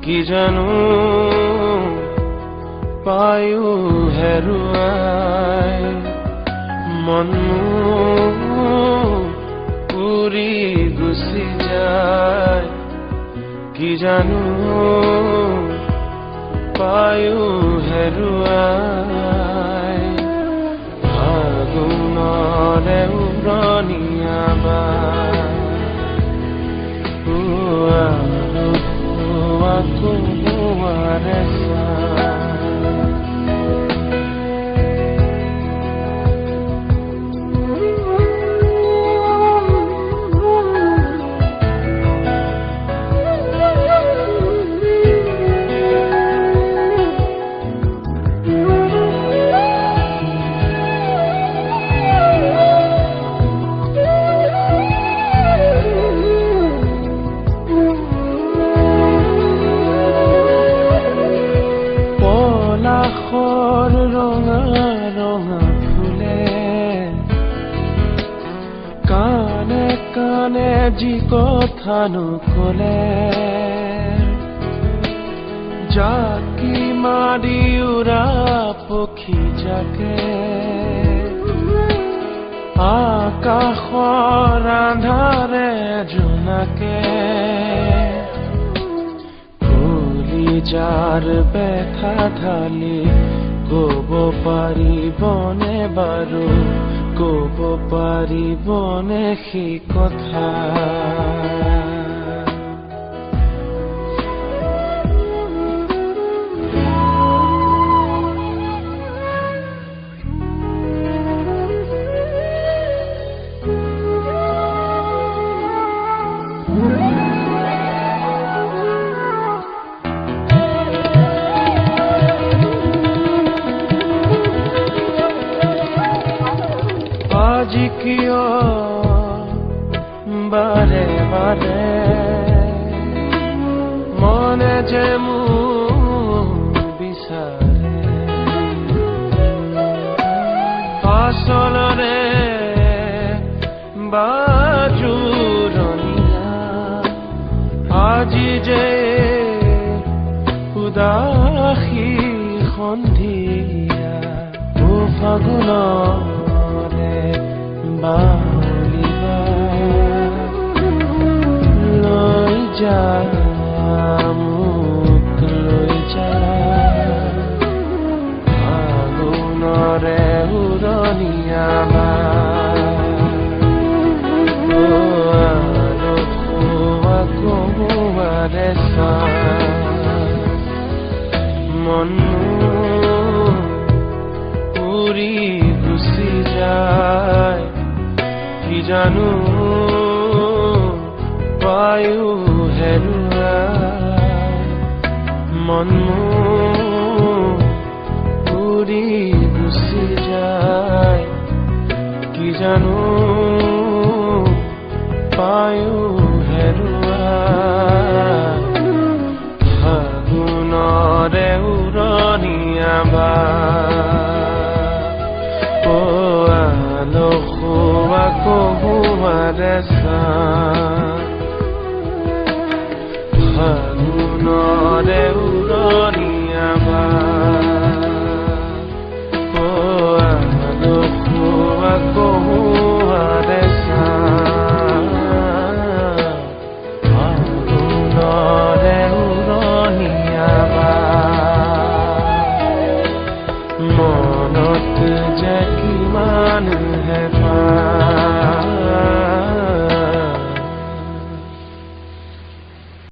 কি জানো পায়ো হেৰুৱাই মন উৰি গুচি যায় কি জানো পায়ো হেৰুৱাই ফাগুনৰে উৰণীয়া ৰঙা ৰঙা ফুলে কানে কানে যি কথা নকলে জাকি মাৰি উৰা পক্ষী জাকে আকাশৰ আন্ধাৰে জোনাকে যাৰ ব্যথা ঢালি ক'ব পাৰিবনে বাৰু ক'ব পাৰিবনে সেই কথা আজি কিয় বাৰে বাৰে মনে যে মোক বিচাৰে আচলৰে বাজুৰণীয়া আজি যে উদাসী সন্ধিয়া ফাগুন বাউলিবা লৈ যা মোক লৈ যা ফাগুনৰে উৰণীয়া মন উৰি গুচি যায় কি জানো পায়ো হেৰুৱাই মন উৰি গুচি যায় কি জানো পায়ো হেৰুৱাই ফাগুনৰে উৰণীয়া ফাগুনৰে উৰণীয়া